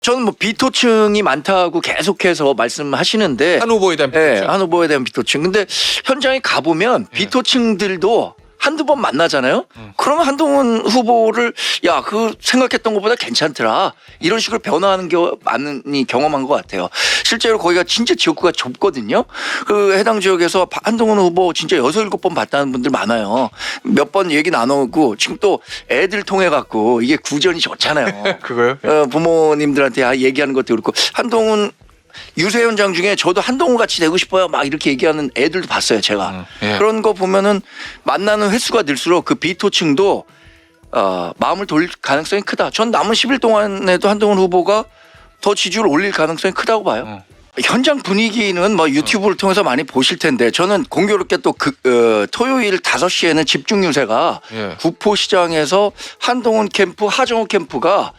저는 뭐 비토층이 많다고 계속해서 말씀하시는데 한 후보에 대한 비토층. 네, 한 후보에 대한 비토층. 근데 현장에 가보면 비토층들도 한두 번 만나잖아요. 그러면 한동훈 후보를 야, 그 생각했던 것보다 괜찮더라. 이런 식으로 변화하는 게 많이 경험한 것 같아요. 실제로 거기가 진짜 지역구가 좁거든요. 그 해당 지역에서 한동훈 후보 진짜 6, 7번 봤다는 분들 많아요. 몇 번 얘기 나누고 지금 또 애들 통해 갖고 이게 구전이 좋잖아요. 그거요? 부모님들한테 얘기하는 것도 그렇고 한동훈 유세 현장 중에 저도 한동훈 같이 되고 싶어요 막 이렇게 얘기하는 애들도 봤어요 제가. 예. 그런 거 보면은 만나는 횟수가 늘수록 그 비토층도 마음을 돌릴 가능성이 크다. 전 남은 10일 동안에도 한동훈 후보가 더 지지율을 올릴 가능성이 크다고 봐요. 현장 분위기는 뭐 유튜브를 통해서 많이 보실 텐데 저는 공교롭게 또 토요일 5시에는 집중 유세가 예. 구포시장에서 한동훈 캠프 하정우 캠프가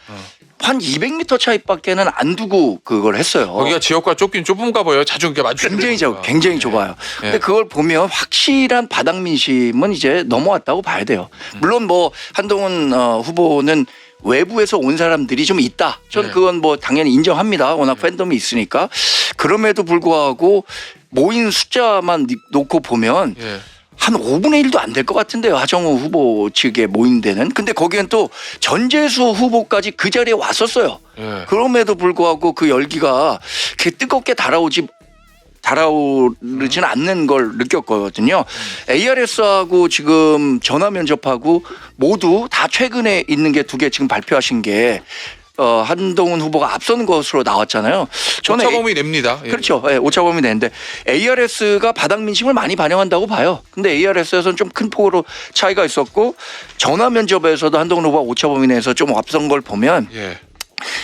한 200m 차이밖에는 안 두고 그걸 했어요. 거기가 지역과 좁긴 좁은가 봐요. 자주 이렇게 마주치는 굉장히 좁아요. 근데 그걸 보면 확실한 바닥 민심은 이제 넘어왔다고 봐야 돼요. 물론 뭐 한동훈 후보는 외부에서 온 사람들이 좀 있다. 저는 그건 뭐 당연히 인정합니다. 워낙 팬덤이 있으니까. 그럼에도 불구하고 모인 숫자만 놓고 보면 예. 한 5분의 1도 안 될 것 같은데요. 하정우 후보 측에 모인 데는. 근데 거기엔 또 전재수 후보까지 그 자리에 왔었어요. 예. 그럼에도 불구하고 그 열기가 그렇게 뜨겁게 달아오르지는 않는 걸 느꼈거든요. ARS하고 지금 전화 면접하고 모두 다 최근에 있는 게 2개 지금 발표하신 게 한동훈 후보가 앞서는 것으로 나왔잖아요. 저는 오차범위 냅니다. 예. 그렇죠. 예, 오차범위 내는데 ARS가 바닥 민심을 많이 반영한다고 봐요. 근데 ARS에서는 좀 큰 폭으로 차이가 있었고 전화 면접에서도 한동훈 후보가 오차범위 내에서 좀 앞선 걸 보면 예.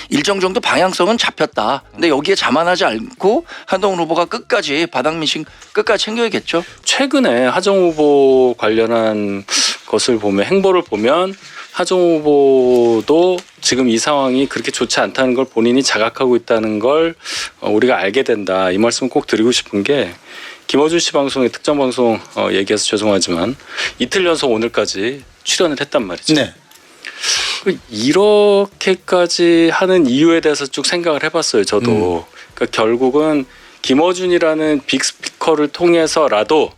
일정 정도 방향성은 잡혔다. 근데 여기에 자만하지 않고 한동훈 후보가 끝까지 바닥 민심 끝까지 챙겨야겠죠. 최근에 하정우 후보 관련한 것을 보면 행보를 보면 하정우 후보도 지금 이 상황이 그렇게 좋지 않다는 걸 본인이 자각하고 있다는 걸 우리가 알게 된다. 이 말씀을 꼭 드리고 싶은 게 김어준 씨 방송에 특정 방송 얘기해서 죄송하지만 이틀 연속 오늘까지 출연을 했단 말이죠. 네. 이렇게까지 하는 이유에 대해서 쭉 생각을 해봤어요. 저도. 그러니까 결국은 김어준이라는 빅스피커를 통해서라도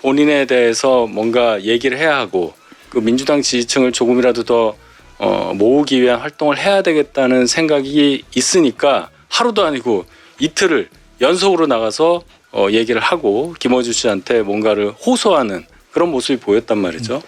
본인에 대해서 뭔가 얘기를 해야 하고 그 민주당 지지층을 조금이라도 더 모으기 위한 활동을 해야 되겠다는 생각이 있으니까 하루도 아니고 이틀을 연속으로 나가서 얘기를 하고 김어준 씨한테 뭔가를 호소하는 그런 모습이 보였단 말이죠.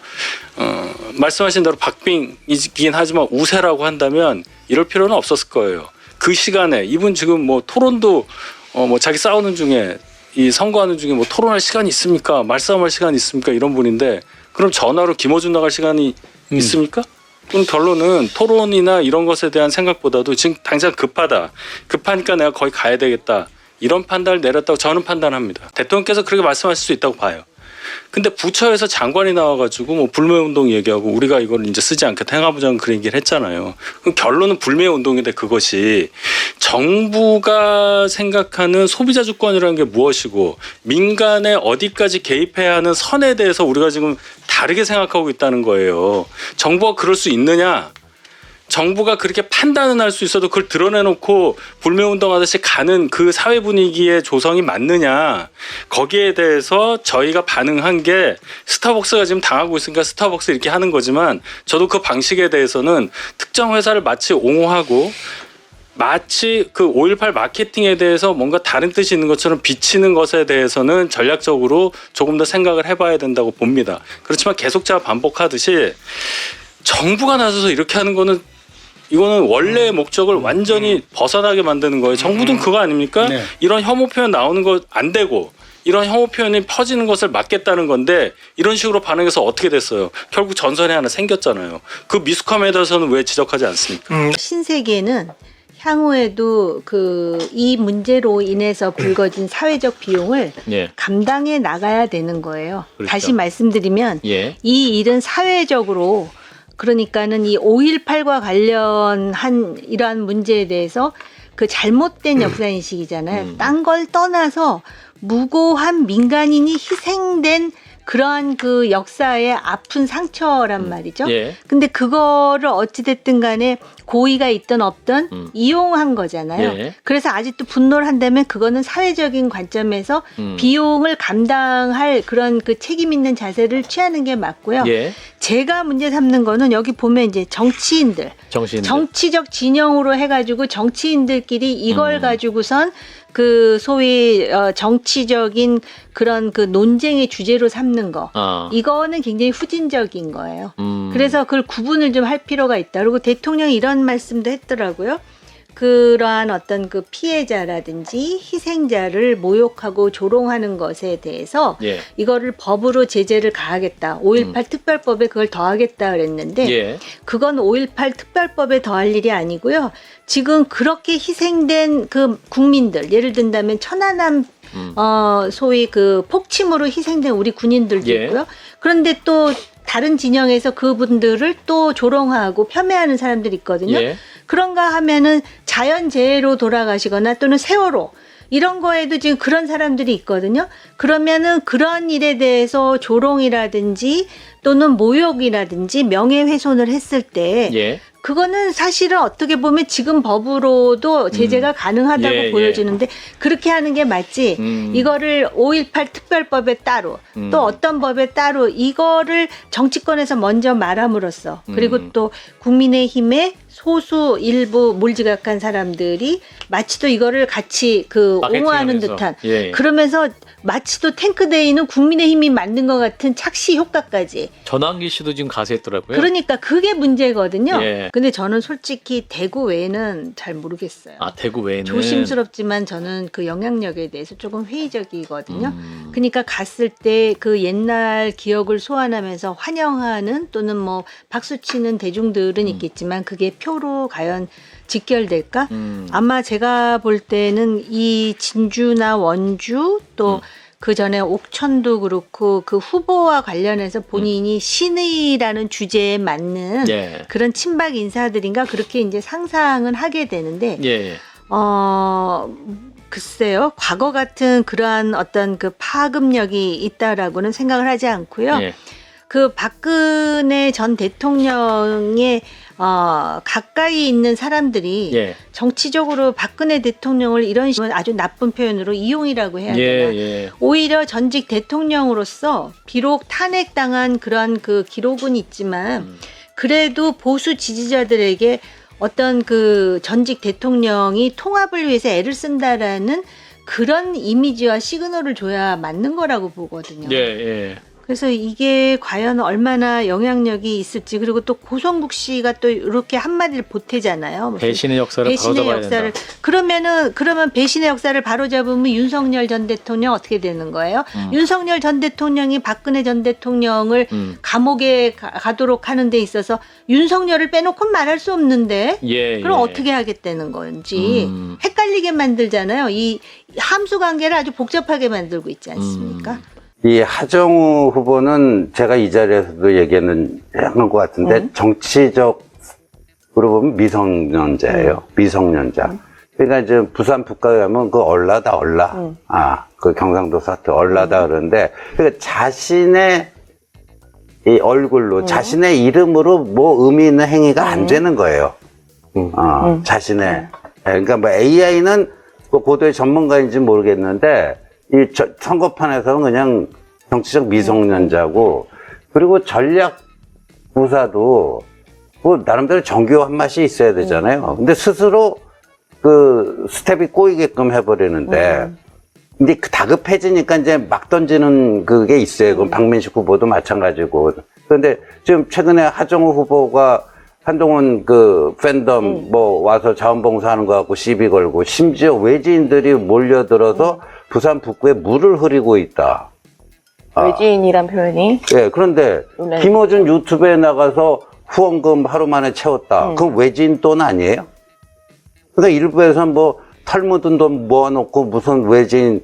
말씀하신 대로 박빙이긴 하지만 우세라고 한다면 이럴 필요는 없었을 거예요. 그 시간에 이분 지금 뭐 토론도 뭐 자기 싸우는 중에 이 선거하는 중에 뭐 토론할 시간이 있습니까? 말싸움할 시간이 있습니까? 이런 분인데 그럼 전화로 김어준 나갈 시간이 있습니까? 그럼 결론은 토론이나 이런 것에 대한 생각보다도 지금 당장 급하니까 내가 거기 가야 되겠다. 이런 판단을 내렸다고 저는 판단합니다. 대통령께서 그렇게 말씀하실 수 있다고 봐요. 근데 부처에서 장관이 나와가지고 뭐 불매운동 얘기하고 우리가 이걸 이제 쓰지 않겠다 행안부장은 그런 얘기를 했잖아요. 그럼 결론은 불매운동인데 그것이 정부가 생각하는 소비자 주권이라는 게 무엇이고 민간에 어디까지 개입해야 하는 선에 대해서 우리가 지금 다르게 생각하고 있다는 거예요. 정부가 그럴 수 있느냐? 정부가 그렇게 판단은 할 수 있어도 그걸 드러내놓고 불매운동하듯이 가는 그 사회 분위기의 조성이 맞느냐. 거기에 대해서 저희가 반응한 게 스타벅스가 지금 당하고 있으니까 스타벅스 이렇게 하는 거지만 저도 그 방식에 대해서는 특정 회사를 마치 옹호하고 마치 그 5.18 마케팅에 대해서 뭔가 다른 뜻이 있는 것처럼 비치는 것에 대해서는 전략적으로 조금 더 생각을 해봐야 된다고 봅니다. 그렇지만 계속 제가 반복하듯이 정부가 나서서 이렇게 하는 거는 이거는 원래의 목적을 완전히 벗어나게 만드는 거예요. 정부는 그거 아닙니까? 네. 이런 혐오 표현 나오는 거 안 되고 이런 혐오 표현이 퍼지는 것을 막겠다는 건데 이런 식으로 반응해서 어떻게 됐어요? 결국 전선이 하나 생겼잖아요. 그 미숙함에 대해서는 왜 지적하지 않습니까? 신세계는 향후에도 이 문제로 인해서 불거진 사회적 비용을 예. 감당해 나가야 되는 거예요. 그렇죠. 다시 말씀드리면 예. 이 일은 사회적으로 그러니까는 이 5.18과 관련한 이러한 문제에 대해서 그 잘못된 역사인식이잖아요. 딴 걸 떠나서 무고한 민간인이 희생된 그러한 그 역사의 아픈 상처란 말이죠. 예. 근데 그거를 어찌됐든 간에 고의가 있든 없든 이용한 거잖아요. 예. 그래서 아직도 분노를 한다면 그거는 사회적인 관점에서 비용을 감당할 그런 그 책임 있는 자세를 취하는 게 맞고요. 예. 제가 문제 삼는 거는 여기 보면 이제 정치인들, 정신들. 정치적 진영으로 해가지고 정치인들끼리 이걸 가지고선 그 소위 정치적인 그런 그 논쟁의 주제로 삼는 거. 이거는 굉장히 후진적인 거예요. 그래서 그걸 구분을 좀 할 필요가 있다. 그리고 대통령이 이런 말씀도 했더라고요. 그러한 어떤 그 피해자라든지 희생자를 모욕하고 조롱하는 것에 대해서 예. 이거를 법으로 제재를 가하겠다. 5.18 특별법에 그걸 더하겠다 그랬는데 예. 그건 5.18 특별법에 더할 일이 아니고요. 지금 그렇게 희생된 그 국민들, 예를 든다면 천안함 소위 그 폭침으로 희생된 우리 군인들도 예. 있고요. 그런데 또 다른 진영에서 그분들을 또 조롱하고 폄훼하는 사람들이 있거든요. 예. 그런가 하면은 자연재해로 돌아가시거나 또는 세월호 이런 거에도 지금 그런 사람들이 있거든요. 그러면은 그런 일에 대해서 조롱이라든지 또는 모욕이라든지 명예훼손을 했을 때 예. 그거는 사실은 어떻게 보면 지금 법으로도 제재가 가능하다고 예, 보여지는데 그렇게 하는 게 맞지. 이거를 5.18 특별법에 따로 또 어떤 법에 따로 이거를 정치권에서 먼저 말함으로써 그리고 또 국민의힘의 소수 일부 몰지각한 사람들이 마치도 이거를 같이 그 옹호하는 마케팅하면서. 듯한 예. 그러면서 마치도 탱크데이는 국민의힘이 만든 것 같은 착시 효과까지. 전환기 씨도 지금 가세했더라고요. 그러니까 그게 문제거든요. 예. 근데 저는 솔직히 대구 외에는 잘 모르겠어요. 아, 대구 외에는 조심스럽지만 저는 그 영향력에 대해서 조금 회의적이거든요. 그러니까 갔을 때 그 옛날 기억을 소환하면서 환영하는 또는 뭐 박수치는 대중들은 있겠지만 그게 표로 과연 직결될까? 아마 제가 볼 때는 이 진주나 원주 또 그 전에 옥천도 그렇고 그 후보와 관련해서 본인이 신의라는 주제에 맞는 예. 그런 친박 인사들인가 그렇게 이제 상상은 하게 되는데 예. 글쎄요 과거 같은 그러한 어떤 그 파급력이 있다라고는 생각을 하지 않고요. 예. 그 박근혜 전 대통령의 가까이 있는 사람들이 예. 정치적으로 박근혜 대통령을 이런 식으로 아주 나쁜 표현으로 이용이라고 해야 되나? 예. 오히려 전직 대통령으로서 비록 탄핵당한 그런 그 기록은 있지만 그래도 보수 지지자들에게 어떤 그 전직 대통령이 통합을 위해서 애를 쓴다라는 그런 이미지와 시그널을 줘야 맞는 거라고 보거든요. 예. 그래서 이게 과연 얼마나 영향력이 있을지 그리고 또 고성국 씨가 또 이렇게 한마디를 보태잖아요. 무슨 배신의 역사를 배신의 바로잡아야 역사를 된다. 그러면 배신의 역사를 바로잡으면 윤석열 전 대통령 어떻게 되는 거예요? 윤석열 전 대통령이 박근혜 전 대통령을 감옥에 가도록 하는 데 있어서 윤석열을 빼놓고 말할 수 없는데 예. 그럼 어떻게 하겠다는 건지 헷갈리게 만들잖아요. 이 함수 관계를 아주 복잡하게 만들고 있지 않습니까? 이 하정우 후보는 제가 이 자리에서도 얘기한 것 같은데 정치적으로 보면 미성년자예요. 미성년자. 그러니까 이제 부산 북가에 가면 그 얼라다 얼라. 그 경상도 사투 얼라다 그러는데 그러니까 자신의 이 얼굴로 자신의 이름으로 뭐 의미 있는 행위가 안 되는 거예요. 자신의. 그러니까 뭐 AI는 고도의 전문가인지 모르겠는데 이 선거판에서는 그냥 정치적 미성년자고 그리고 전략 부사도 뭐 나름대로 정교한 맛이 있어야 되잖아요. 근데 스스로 그 스텝이 꼬이게끔 해버리는데 이제 다급해지니까 이제 막 던지는 그게 있어요. 그건 박민식 후보도 마찬가지고. 그런데 지금 최근에 하정우 후보가 한동훈 그 팬덤 뭐 와서 자원봉사하는 거 갖고 시비 걸고 심지어 외지인들이 몰려들어서 부산 북구에 물을 흐리고 있다. 외지인이란 표현이. 예, 그런데 놀라요. 김어준 유튜브에 나가서 후원금 하루 만에 채웠다. 그건 외지인 돈 아니에요? 그러니까 일부에서는 뭐 털 묻은 돈 모아놓고 무슨 외지인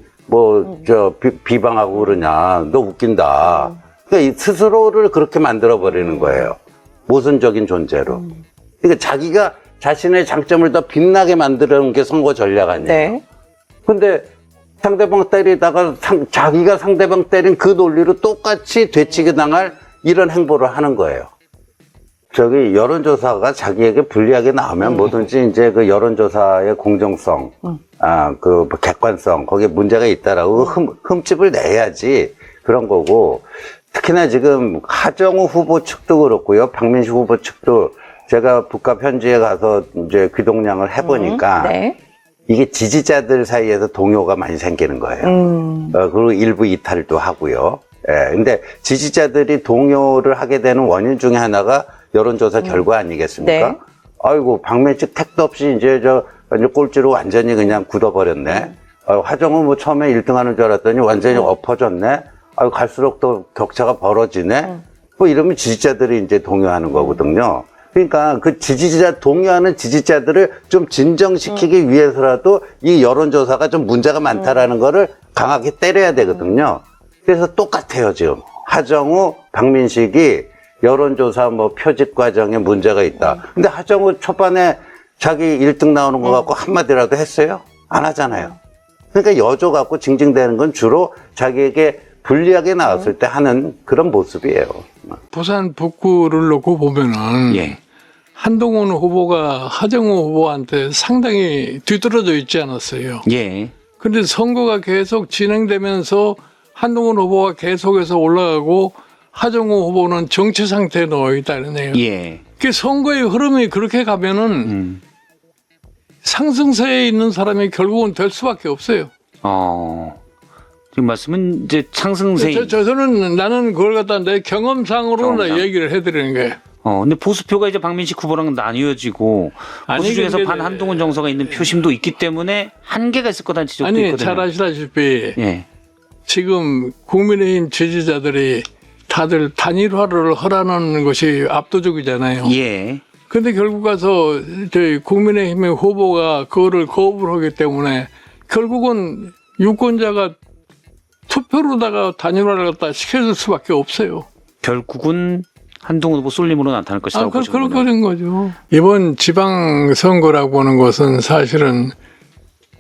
비방하고 그러냐. 너 웃긴다. 그러니까 스스로를 그렇게 만들어버리는 거예요. 모순적인 존재로. 그러니까 자기가 자신의 장점을 더 빛나게 만드는 게 선거 전략 아니에요. 네. 근데 상대방 때리다가 자기가 상대방 때린 그 논리로 똑같이 되치게 당할 이런 행보를 하는 거예요. 저기 여론조사가 자기에게 불리하게 나오면 뭐든지 이제 그 여론조사의 공정성, 그 객관성, 거기에 문제가 있다라고 흠집을 내야지 그런 거고, 특히나 지금 하정우 후보 측도 그렇고요, 박민식 후보 측도 제가 북값 현지에 가서 이제 귀동냥을 해보니까 네. 이게 지지자들 사이에서 동요가 많이 생기는 거예요. 그리고 일부 이탈도 하고요. 예, 근데 지지자들이 동요를 하게 되는 원인 중에 하나가 여론조사 결과 아니겠습니까? 네. 아이고, 박민식 택도 없이 이제 완전 꼴찌로 완전히 그냥 굳어버렸네. 하정우 뭐 처음에 1등 하는 줄 알았더니 완전히 엎어졌네. 아유, 갈수록 또 격차가 벌어지네. 뭐 이러면 지지자들이 이제 동요하는 거거든요. 그러니까 그 동요하는 지지자들을 좀 진정시키기 위해서라도 이 여론조사가 좀 문제가 많다라는 거를 강하게 때려야 되거든요. 그래서 똑같아요, 지금. 하정우, 박민식이 여론조사 뭐 표집 과정에 문제가 있다. 근데 하정우 초반에 자기 1등 나오는 거 갖고 한마디라도 했어요? 안 하잖아요. 그러니까 여조 갖고 징징대는 건 주로 자기에게 불리하게 나왔을 때 하는 그런 모습이에요. 부산 북구를 놓고 보면은 예. 한동훈 후보가 하정우 후보한테 상당히 뒤떨어져 있지 않았어요. 예. 근데 선거가 계속 진행되면서 한동훈 후보가 계속해서 올라가고 하정우 후보는 정체 상태에 놓여 있다 이러네요. 예. 그 선거의 흐름이 그렇게 가면은 상승세에 있는 사람이 결국은 될 수밖에 없어요. 지금 말씀은 이제 상승세. 저는 나는 그걸 갖다 내 경험상으로 경험상. 얘기를 해드리는 거예요. 근데 보수표가 이제 박민식 후보랑 나뉘어지고 아니, 보수 중에서 근데- 반 한동훈 정서가 있는 표심도 있기 때문에 한계가 있을 거다는 지적도 아니 있거든요. 잘 아시다시피 예. 지금 국민의힘 지지자들이 다들 단일화를 하라는 것이 압도적이잖아요. 예. 근데 결국 가서 저희 국민의힘의 후보가 그거를 거부를 하기 때문에 결국은 유권자가 투표로다가 단일화를 갖다 시켜줄 수밖에 없어요. 결국은 한동훈 후보 쏠림으로 나타날 것이라고 보시는 그렇게 된 거죠. 이번 지방선거라고 하는 것은 사실은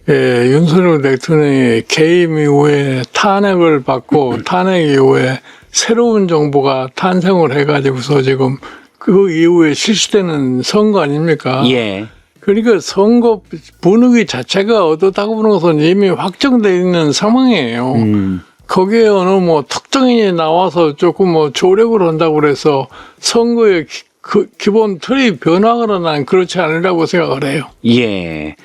윤석열 대통령이 개임 이후에 탄핵을 받고 탄핵 이후에 새로운 정부가 탄생을 해가지고서 지금 그 이후에 실시되는 선거 아닙니까? 예. 그러니까 선거 분위기 자체가 어떻다고 보는 것은 이미 확정되어 있는 상황이에요. 거기에 어느 뭐 특정인이 나와서 조금 뭐 조력을 한다고 그래서 선거의 기본 틀이 변화하거나 난 그렇지 않으라고 생각을 해요. 예.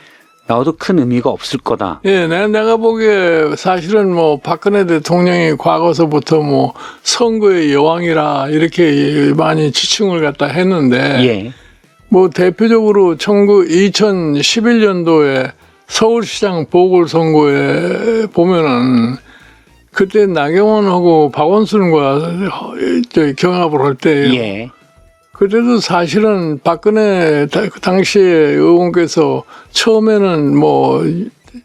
나와도 큰 의미가 없을 거다. 예, 내가 보기에 사실은 뭐 박근혜 대통령이 과거서부터 뭐 선거의 여왕이라 이렇게 많이 지칭을 갖다 했는데 예. 뭐 대표적으로 2011년도에 서울시장 보궐선거에 보면은 그때 나경원하고 박원순과 경합을 할 때예요. 예. 그때도 사실은 박근혜 당시에 의원께서 처음에는 뭐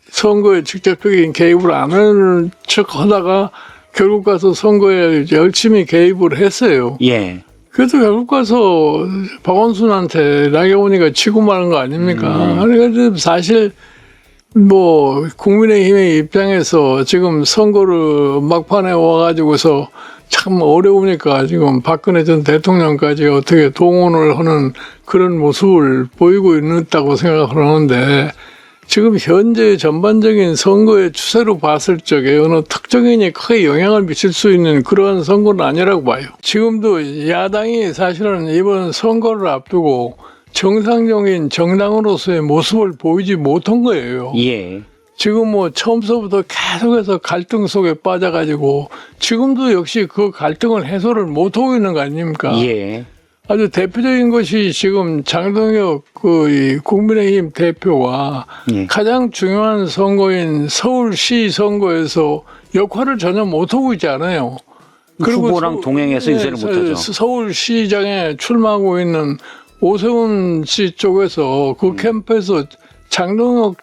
선거에 직접적인 개입을 안 하는 척 하다가 결국 가서 선거에 열심히 개입을 했어요. 예. 그래도 결국 가서 박원순한테 나경원이가 치고 마는 거 아닙니까? 그러니까 사실 뭐 국민의힘의 입장에서 지금 선거를 막판에 와가지고서 참 어려우니까 지금 박근혜 전 대통령까지 어떻게 동원을 하는 그런 모습을 보이고 있다고 생각을 하는데 지금 현재 전반적인 선거의 추세로 봤을 적에 어느 특정인이 크게 영향을 미칠 수 있는 그러한 선거는 아니라고 봐요. 지금도 야당이 사실은 이번 선거를 앞두고 정상적인 정당으로서의 모습을 보이지 못한 거예요. 예. 지금 뭐 처음서부터 계속해서 갈등 속에 빠져가지고 지금도 역시 그 갈등을 해소를 못하고 있는 거 아닙니까? 예. 아주 대표적인 것이 지금 장동혁 이 국민의힘 대표가 예. 가장 중요한 선거인 서울시 선거에서 역할을 전혀 못하고 있지 않아요. 후보랑 동행해서 유세를 못하죠. 서울시장에 출마하고 있는 오세훈 씨 쪽에서 그 캠프에서 장동혁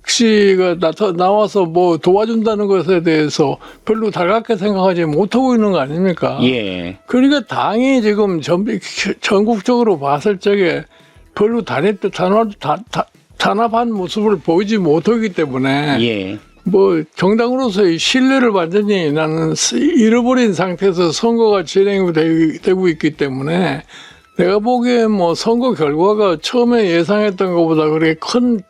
씨가 나와서 뭐 도와준다는 것에 대해서 별로 달갑게 생각하지 못하고 있는 거 아닙니까? 예. 그러니까 당이 지금 전국적으로 봤을 적에 별로 단합한 모습을 보이지 못하기 때문에 예. 뭐 정당으로서의 신뢰를 완전히 나는 잃어버린 상태에서 선거가 진행이 되고 있기 때문에 내가 보기엔 뭐 선거 결과가 처음에 예상했던 것보다 그렇게 큰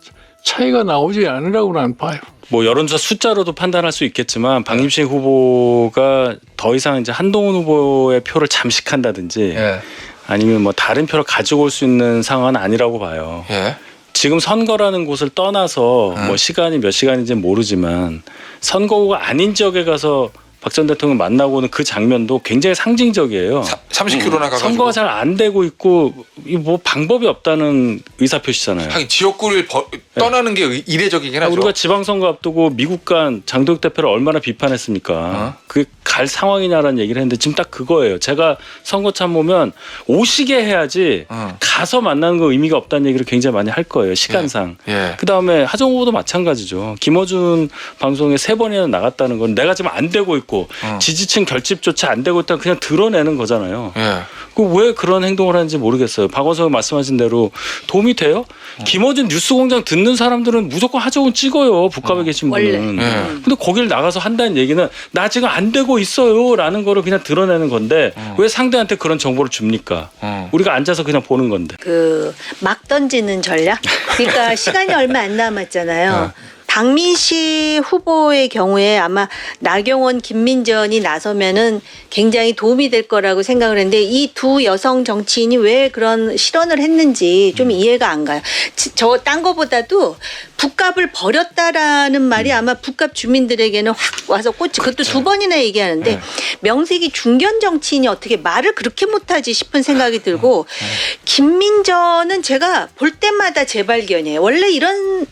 차이가 나오지 않으라고 나는 봐요. 뭐 여론조사 숫자로도 판단할 수 있겠지만 박림식 후보가 더 이상 이제 한동훈 후보의 표를 잠식한다든지 예. 아니면 뭐 다른 표를 가지고 올 수 있는 상황은 아니라고 봐요. 예. 지금 선거라는 곳을 떠나서 뭐 시간이 몇 시간인지는 모르지만 선거구가 아닌 지역에 가서 박 전 대통령 만나고 오는 그 장면도 굉장히 상징적이에요. 30km나 가가지고. 선거가 잘 안 되고 있고 이 뭐 방법이 없다는 의사표시잖아요. 하긴 지역구를 떠나는 게 이례적이긴 하죠. 우리가 지방선거 앞두고 미국 간 장도혁 대표를 얼마나 비판했습니까? 그게 갈 상황이냐라는 얘기를 했는데 지금 딱 그거예요. 제가 선거 참모면 오시게 해야지 가서 만나는 거 의미가 없다는 얘기를 굉장히 많이 할 거예요. 시간상. 예. 그다음에 하정 후보도 마찬가지죠. 김어준 방송에 3번이나 나갔다는 건 내가 지금 안 되고 있고 지지층 결집조차 안 되고 있다는 그냥 드러내는 거잖아요. 예. 그 왜 그런 행동을 하는지 모르겠어요. 박원석 말씀하신 대로 도움이 돼요? 김어준 뉴스공장 듣는 사람들은 무조건 하정우 찍어요. 북한에 계신 분은. 근데 거기를 나가서 한다는 얘기는 나 지금 안 되고 있어요라는 거를 그냥 드러내는 건데 왜 상대한테 그런 정보를 줍니까? 우리가 앉아서 그냥 보는 건데. 그 막 던지는 전략. 그러니까 시간이 얼마 안 남았잖아요. 박민식 후보의 경우에 아마 나경원, 김민전이 나서면은 굉장히 도움이 될 거라고 생각을 했는데 이 두 여성 정치인이 왜 그런 실언을 했는지 좀 이해가 안 가요. 저 딴 거보다도 북값을 버렸다라는 말이 아마 북값 주민들에게는 확 와서 꽂지. 그것도 2번이나 얘기하는데 명색이 중견 정치인이 어떻게 말을 그렇게 못하지 싶은 생각이 들고 김민전은 제가 볼 때마다 재발견이에요. 원래 이런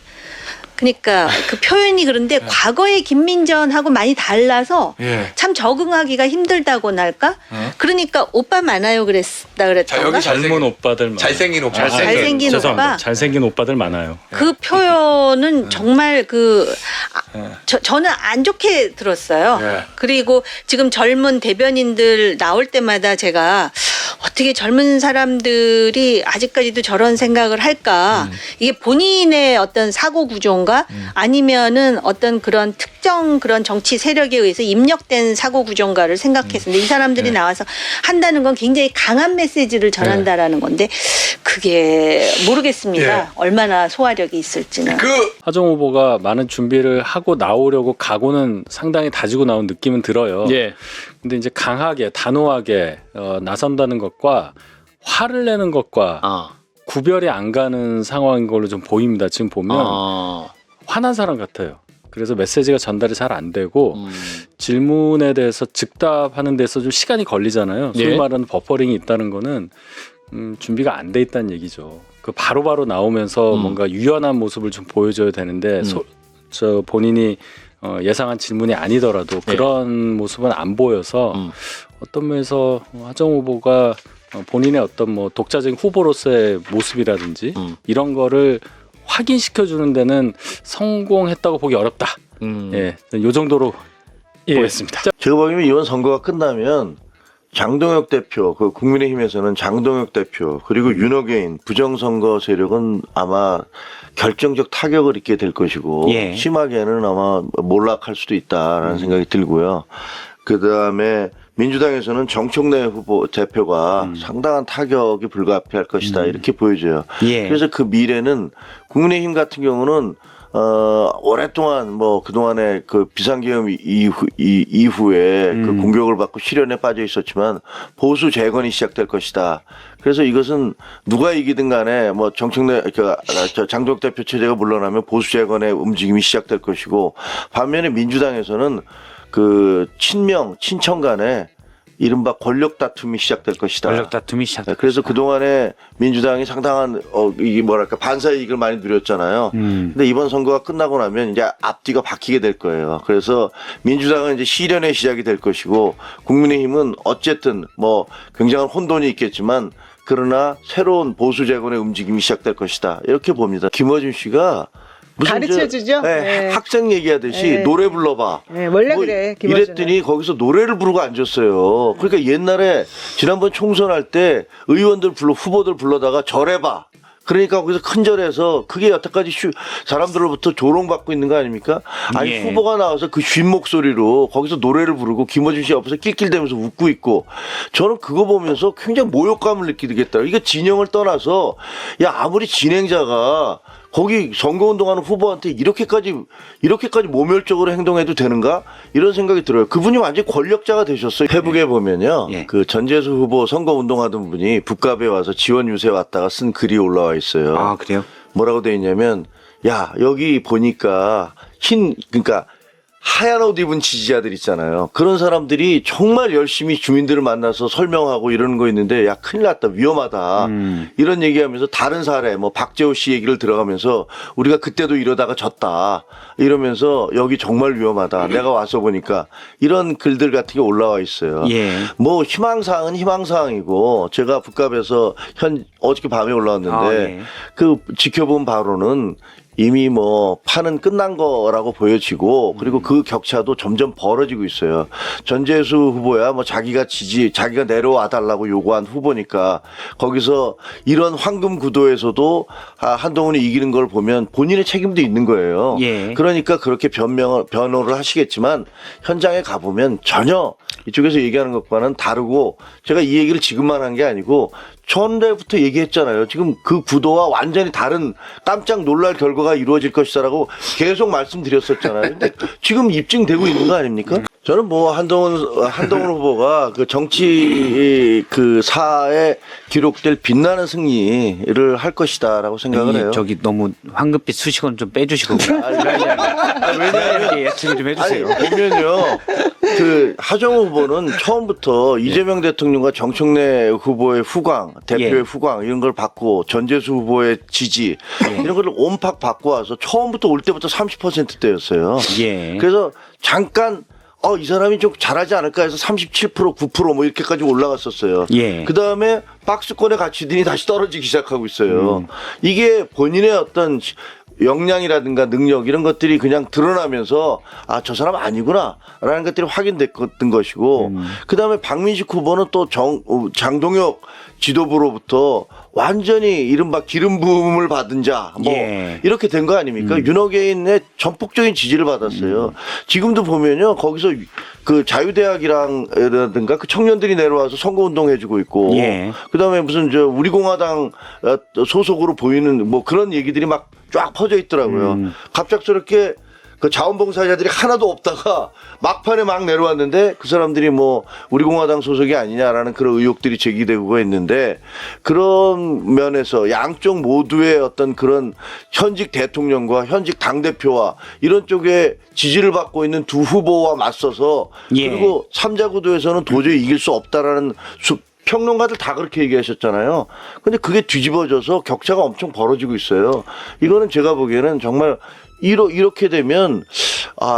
그러니까 그 표현이 그런데 과거의 김민전하고 많이 달라서 참 적응하기가 힘들다고나 할까? 그러니까 오빠 많아요 자, 여기 그랬던가? 젊은 오빠들 많아요. 잘생긴 오빠. 잘생긴 죄송합니다. 오빠? 잘생긴 오빠들 많아요. 그 표현은 정말 저는 안 좋게 들었어요. 그리고 지금 젊은 대변인들 나올 때마다 제가 어떻게 젊은 사람들이 아직까지도 저런 생각을 할까? 이게 본인의 어떤 사고 구조인가? 아니면은 어떤 그런 특정 그런 정치 세력에 의해서 입력된 사고 구조인가를 생각했는데 이 사람들이 나와서 한다는 건 굉장히 강한 메시지를 전한다라는 건데 그게 모르겠습니다. 얼마나 소화력이 있을지는. 하정 후보가 많은 준비를 하고 나오려고 각오는 상당히 다지고 나온 느낌은 들어요. 예. 근데 이제 강하게 단호하게 나선다는 것과 화를 내는 것과 구별이 안 가는 상황인 걸로 좀 보입니다. 지금 보면 화난 사람 같아요. 그래서 메시지가 전달이 잘 안 되고 질문에 대해서 즉답하는 데서 좀 시간이 걸리잖아요. 소위 예. 말하는 버퍼링이 있다는 거는 준비가 안 돼 있다는 얘기죠. 그 바로바로 나오면서 뭔가 유연한 모습을 좀 보여줘야 되는데 저 본인이 예상한 질문이 아니더라도 그런 모습은 안 보여서 어떤 면에서 하정 후보가 본인의 어떤 뭐 독자적인 후보로서의 모습이라든지 이런 거를 확인시켜 주는 데는 성공했다고 보기 어렵다. 예, 요 정도로 보겠습니다. 제가 보기에는 이번 선거가 끝나면 장동혁 대표, 그 국민의힘에서는 장동혁 대표 그리고 윤호개인 부정선거 세력은 아마 결정적 타격을 입게 될 것이고 심하게는 아마 몰락할 수도 있다라는 생각이 들고요. 그다음에 민주당에서는 정청래 후보 대표가 상당한 타격이 불가피할 것이다 이렇게 보여져요. 그래서 그 미래는 국민의힘 같은 경우는 오랫동안 뭐 그동안에 그 비상계엄 이후에 그 공격을 받고 실현에 빠져 있었지만 보수 재건이 시작될 것이다. 그래서 이것은 누가 이기든 간에 뭐 정청래 장동혁 대표 체제가 물러나면 보수 재건의 움직임이 시작될 것이고 반면에 민주당에서는 그 친청 간에 이른바 권력 다툼이 시작될 것이다. 권력 다툼이 시작될 그래서 그동안에 민주당이 상당한 이게 뭐랄까 반사 이익을 많이 누렸잖아요. 근데 이번 선거가 끝나고 나면 이제 앞뒤가 바뀌게 될 거예요. 그래서 민주당은 이제 실현의 시작이 될 것이고 국민의힘은 어쨌든 뭐 굉장한 혼돈이 있겠지만 그러나 새로운 보수 재건의 움직임이 시작될 것이다. 이렇게 봅니다. 김어준 씨가 가르쳐주죠? 네. 학생 얘기하듯이 노래 불러봐. 네, 원래 그래. 김어준은. 이랬더니 거기서 노래를 부르고 앉았어요. 그러니까 옛날에 지난번 총선할 때 의원들 후보들 불러다가 절해봐. 그러니까 거기서 큰절해서 그게 여태까지 사람들로부터 조롱받고 있는 거 아닙니까? 아니 예. 후보가 나와서 그 쉰 목소리로 거기서 노래를 부르고 김어준 씨 옆에서 낄낄대면서 웃고 있고 저는 그거 보면서 굉장히 모욕감을 느끼겠다. 이게 진영을 떠나서 야 아무리 진행자가 거기 선거운동하는 후보한테 이렇게까지 모멸적으로 행동해도 되는가 이런 생각이 들어요. 그분이 완전히 권력자가 되셨어요. 페북에 보면요, 예. 그 전재수 후보 선거운동하던 분이 북갑에 와서 지원 유세 왔다가 쓴 글이 올라와 있어요. 아, 그래요? 뭐라고 돼 있냐면 야 여기 보니까 그러니까 하얀 옷 입은 지지자들 있잖아요. 그런 사람들이 정말 열심히 주민들을 만나서 설명하고 이러는 거 있는데 야 큰일 났다 위험하다 이런 얘기하면서 다른 사례 뭐 박재호 씨 얘기를 들어가면서 우리가 그때도 이러다가 졌다 이러면서 여기 정말 위험하다 내가 와서 보니까 이런 글들 같은 게 올라와 있어요. 예. 뭐 희망사항은 희망사항이고 제가 북갑에서 어저께 밤에 올라왔는데 아, 예. 그 지켜본 바로는 이미 뭐 판은 끝난 거라고 보여지고 그리고 그 격차도 점점 벌어지고 있어요. 전재수 후보야 뭐 자기가 내려와 달라고 요구한 후보니까 거기서 이런 황금 구도에서도 한동훈이 이기는 걸 보면 본인의 책임도 있는 거예요. 예. 그러니까 그렇게 변호를 하시겠지만 현장에 가보면 전혀 이쪽에서 얘기하는 것과는 다르고 제가 이 얘기를 지금만 한 게 아니고 전에부터 얘기했잖아요. 지금 그 구도와 완전히 다른 깜짝 놀랄 결과가 이루어질 것이다라고 계속 말씀드렸었잖아요. 근데 지금 입증되고 있는 거 아닙니까? 저는 뭐 한동훈 후보가 그 정치 그 사에 기록될 빛나는 승리를 할 것이다라고 생각을 해요. 저기 너무 황금빛 수식어는 좀 빼주시고. 왜냐하면 예측을 좀 해주세요. 아니, 보면요. 그 하정우 후보는 처음부터 이재명 대통령과 정청래 후보의 후광, 대표의 예. 후광 이런 걸 받고 전재수 후보의 지지 이런 걸 온팍 받고 와서 처음부터 올 때부터 30%대였어요. 예. 그래서 잠깐 이 사람이 좀 잘하지 않을까 해서 37%, 9% 뭐 이렇게까지 올라갔었어요. 예. 그 다음에 박스권에 갇히더니 다시 떨어지기 시작하고 있어요. 이게 본인의 어떤 역량이라든가 능력 이런 것들이 그냥 드러나면서 저 사람 아니구나라는 것들이 확인됐던 것이고 그다음에 박민식 후보는 또 장동혁 지도부로부터 완전히 이른바 기름 부음을 받은 자 뭐 예. 이렇게 된 거 아닙니까? 윤호개인의 전폭적인 지지를 받았어요. 지금도 보면요 거기서 그 자유대학이라든가 그 청년들이 내려와서 선거운동 해주고 있고 예. 그다음에 무슨 우리공화당 소속으로 보이는 뭐 그런 얘기들이 막 쫙 퍼져 있더라고요. 갑작스럽게 그 자원봉사자들이 하나도 없다가 막판에 막 내려왔는데 그 사람들이 뭐 우리공화당 소속이 아니냐라는 그런 의혹들이 제기되고 있는데 그런 면에서 양쪽 모두의 어떤 그런 현직 대통령과 현직 당대표와 이런 쪽에 지지를 받고 있는 두 후보와 맞서서 예. 그리고 3자 구도에서는 도저히 이길 수 없다라는 평론가들 다 그렇게 얘기하셨잖아요. 근데 그게 뒤집어져서 격차가 엄청 벌어지고 있어요. 이거는 제가 보기에는 정말 이렇게 되면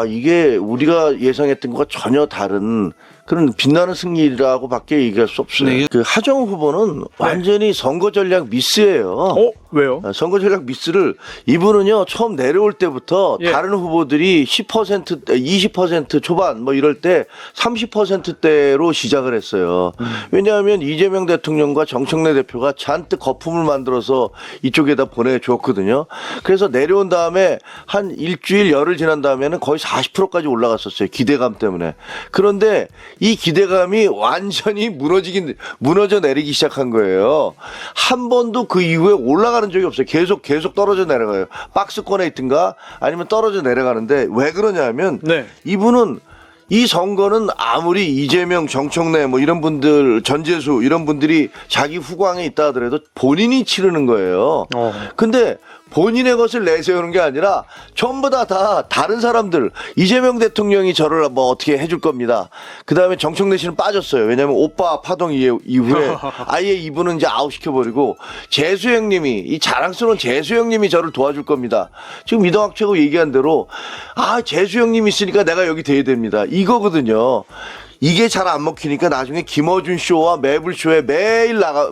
이게 우리가 예상했던 것과 전혀 다른 그런 빛나는 승리라고 밖에 얘기할 수 없어요. 네. 그 하정우 후보는 완전히 선거 전략 미스예요. 왜요? 선거 전략 미스를 이분은요 처음 내려올 때부터 다른 후보들이 10%, 20% 초반 뭐 이럴 때 30%대로 시작을 했어요. 왜냐하면 이재명 대통령과 정청래 대표가 잔뜩 거품을 만들어서 이쪽에다 보내줬거든요. 그래서 내려온 다음에 한 일주일 열흘 지난 다음에는 거의 40%까지 올라갔었어요. 기대감 때문에. 그런데 이 기대감이 완전히 무너져 내리기 시작한 거예요. 한 번도 그 이후에 올라가는 적이 없어요. 계속 떨어져 내려가요. 박스권에 있든가 아니면 떨어져 내려가는데 왜 그러냐면 이분은 이 선거는 아무리 이재명, 정청래 뭐 이런 분들, 전재수 이런 분들이 자기 후광에 있다 하더라도 본인이 치르는 거예요. 근데 본인의 것을 내세우는 게 아니라 전부 다 다른 사람들 이재명 대통령이 저를 뭐 어떻게 해줄 겁니다. 그다음에 정청래 씨는 빠졌어요. 왜냐하면 오빠 파동 이후에 아예 이분은 이제 아웃시켜버리고 재수 형님이 이 자랑스러운 재수 형님이 저를 도와줄 겁니다. 지금 이동학 최고 얘기한 대로 재수 형님 있으니까 내가 여기 돼야 됩니다. 이거거든요. 이게 잘 안 먹히니까 나중에 김어준 쇼와 매불쇼에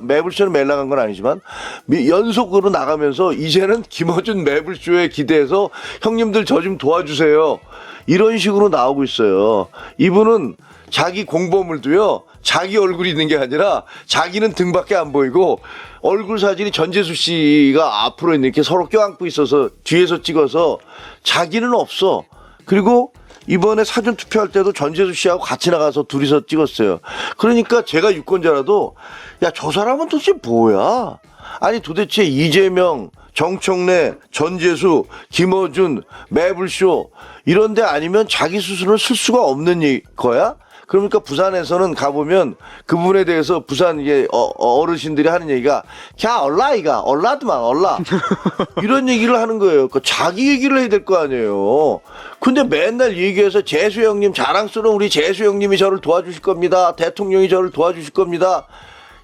매불쇼는 매일 나간 건 아니지만 연속으로 나가면서 이제는 김어준 매불쇼에 기대해서 형님들 저 좀 도와주세요. 이런 식으로 나오고 있어요. 이분은 자기 공보물도요. 자기 얼굴이 있는 게 아니라 자기는 등밖에 안 보이고 얼굴 사진이 전재수 씨가 앞으로 이렇게 서로 껴안고 있어서 뒤에서 찍어서 자기는 없어. 그리고 이번에 사전 투표할 때도 전재수 씨하고 같이 나가서 둘이서 찍었어요. 그러니까 제가 유권자라도 야, 저 사람은 도대체 뭐야? 아니 도대체 이재명, 정청래, 전재수, 김어준, 매불쇼 이런 데 아니면 자기 수순을 쓸 수가 없는 거야? 그러니까 부산에서는 가보면 그 부분에 대해서 부산 이게 어르신들이 하는 얘기가 야 얼라이가 얼라드만 얼라 이런 얘기를 하는 거예요. 그 자기 얘기를 해야 될 거 아니에요. 근데 맨날 얘기해서 재수 형님 자랑스러운 우리 재수 형님이 저를 도와주실 겁니다. 대통령이 저를 도와주실 겁니다.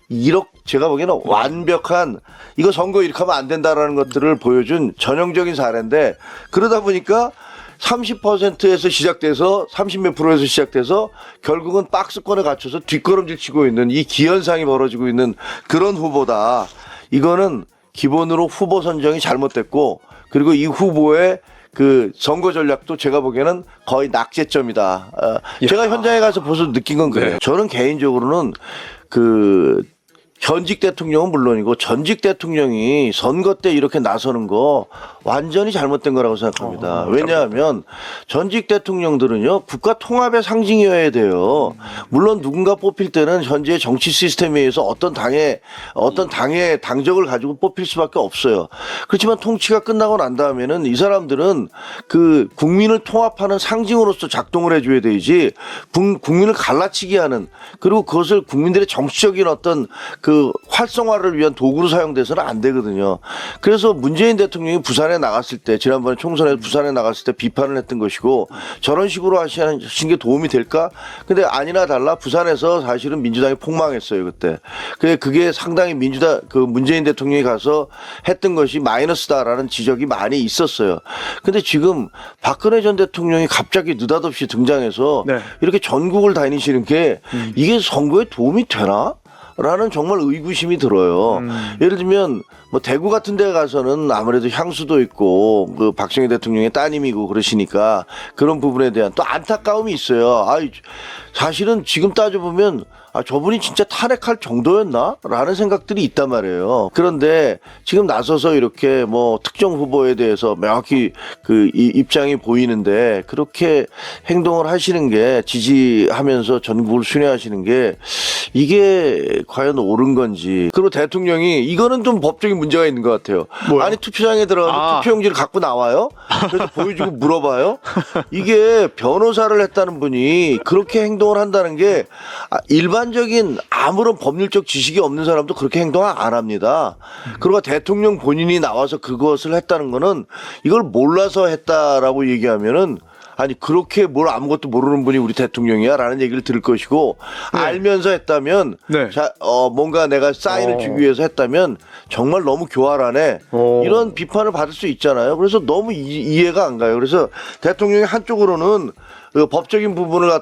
이렇게 제가 보기에는 완벽한 이거 선거 이렇게 하면 안 된다라는 것들을 보여준 전형적인 사례인데 그러다 보니까 30%에서 시작돼서 30몇 %에서 시작돼서 결국은 박스권에 갇혀서 뒷걸음질 치고 있는 이 기현상이 벌어지고 있는 그런 후보다. 이거는 기본으로 후보 선정이 잘못됐고 그리고 이 후보의 그 선거 전략도 제가 보기에는 거의 낙제점이다. 제가 현장에 가서 벌써 느낀 건 그래요. 저는 개인적으로는 그 현직 대통령은 물론이고 전직 대통령이 선거 때 이렇게 나서는 거 완전히 잘못된 거라고 생각합니다. 왜냐하면 전직 대통령들은요 국가 통합의 상징이어야 돼요. 물론 누군가 뽑힐 때는 현재 정치 시스템에 의해서 어떤 당의 당적을 가지고 뽑힐 수밖에 없어요. 그렇지만 통치가 끝나고 난 다음에는 이 사람들은 그 국민을 통합하는 상징으로서 작동을 해줘야 되지 국민을 갈라치게 하는 그리고 그것을 국민들의 정치적인 어떤 그 활성화를 위한 도구로 사용돼서는 안 되거든요. 그래서 문재인 대통령이 부산에 나갔을 때 지난번에 총선에서 부산에 나갔을 때 비판을 했던 것이고 저런 식으로 하신 게 도움이 될까? 근데 아니나 달라 부산에서 사실은 민주당이 폭망했어요 그때. 그게 상당히 그 문재인 대통령이 가서 했던 것이 마이너스다라는 지적이 많이 있었어요. 근데 지금 박근혜 전 대통령이 갑자기 느닷없이 등장해서 이렇게 전국을 다니시는 게 이게 선거에 도움이 되나? 라는 정말 의구심이 들어요. 예를 들면 뭐 대구 같은 데 가서는 아무래도 향수도 있고 그 박정희 대통령의 따님이고 그러시니까 그런 부분에 대한 또 안타까움이 있어요. 사실은 지금 따져보면 저분이 진짜 탄핵할 정도였나? 라는 생각들이 있단 말이에요. 그런데 지금 나서서 이렇게 뭐 특정 후보에 대해서 명확히 그 입장이 보이는데 그렇게 행동을 하시는 게 지지하면서 전국을 순회하시는 게 이게 과연 옳은 건지. 그리고 대통령이 이거는 좀 법적인 문제가 있는 것 같아요. 뭐요? 아니 투표장에 들어가서 투표용지를 갖고 나와요? 그래서 보여주고 물어봐요? 이게 변호사를 했다는 분이 그렇게 행동을 한다는 게 일반적인 아무런 법률적 지식이 없는 사람도 그렇게 행동 안 합니다. 그리고 대통령 본인이 나와서 그것을 했다는 거는 이걸 몰라서 했다라고 얘기하면은 아니 그렇게 뭘 아무것도 모르는 분이 우리 대통령이야 라는 얘기를 들을 것이고 알면서 했다면 뭔가 내가 사인을 주기 위해서 했다면 정말 너무 교활하네 이런 비판을 받을 수 있잖아요. 그래서 너무 이해가 안 가요. 그래서 대통령이 한쪽으로는 그 법적인 부분을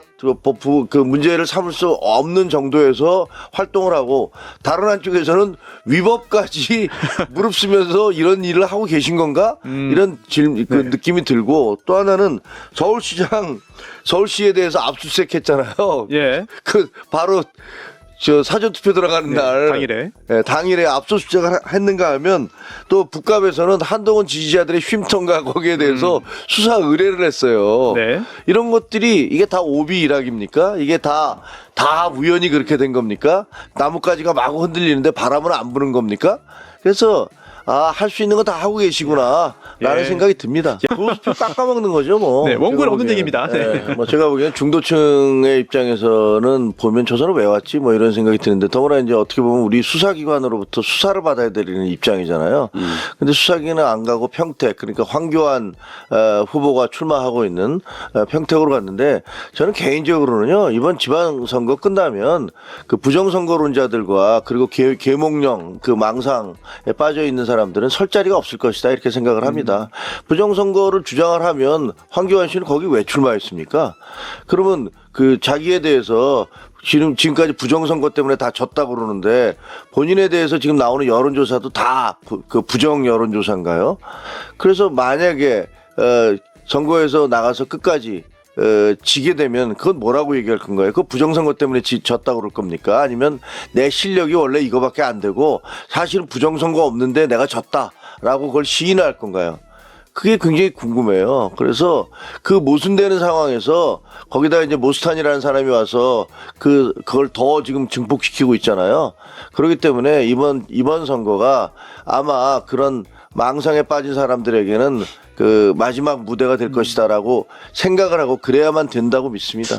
그 문제를 삼을 수 없는 정도에서 활동을 하고 다른 한쪽에서는 위법까지 무릅쓰면서 이런 일을 하고 계신 건가? 이런 그 느낌이 들고 또 하나는 서울시에 대해서 압수수색했잖아요. 그 바로 저 사전투표 들어가는 날 당일에 압수수색을 했는가 하면 또 북갑에서는 한동훈 지지자들의 쉼터인가 거기에 대해서 수사 의뢰를 했어요. 이런 것들이 이게 다 오비 일학입니까? 이게 다 우연히 그렇게 된 겁니까? 나뭇가지가 마구 흔들리는데 바람은 안 부는 겁니까? 그래서 할 수 있는 거 다 하고 계시구나 라는 생각이 듭니다. 보수표 깎아먹는 거죠 뭐. 원고는 없는 얘기입니다. 뭐 제가 보기엔 중도층의 입장에서는 보면 저 사람 왜 왔지 뭐 이런 생각이 드는데 더구나 이제 어떻게 보면 우리 수사기관으로부터 수사를 받아야 되는 입장이잖아요. 근데 수사기는 안 가고 평택 그러니까 황교안 후보가 출마하고 있는 평택으로 갔는데 저는 개인적으로는요 이번 지방선거 끝나면 그 부정선거론자들과 그리고 계몽령 그 망상에 빠져 있는 사람들은 설 자리가 없을 것이다 이렇게 생각을 합니다. 부정선거를 주장을 하면 황교안 씨는 거기 왜 출마했습니까? 그러면 그 자기에 대해서 지금까지 부정선거 때문에 다 졌다고 그러는데 본인에 대해서 지금 나오는 여론조사도 다 그 부정 여론조사인가요? 그래서 만약에 선거에서 나가서 끝까지 지게 되면 그건 뭐라고 얘기할 건가요? 그 부정선거 때문에 졌다고 그럴 겁니까? 아니면 내 실력이 원래 이거밖에 안 되고 사실은 부정선거 없는데 내가 졌다라고 그걸 시인할 건가요? 그게 굉장히 궁금해요. 그래서 그 모순되는 상황에서 거기다 이제 모스탄이라는 사람이 와서 그걸 더 지금 증폭시키고 있잖아요. 그렇기 때문에 이번 선거가 아마 그런 망상에 빠진 사람들에게는 그 마지막 무대가 될 것이다라고 생각을 하고 그래야만 된다고 믿습니다.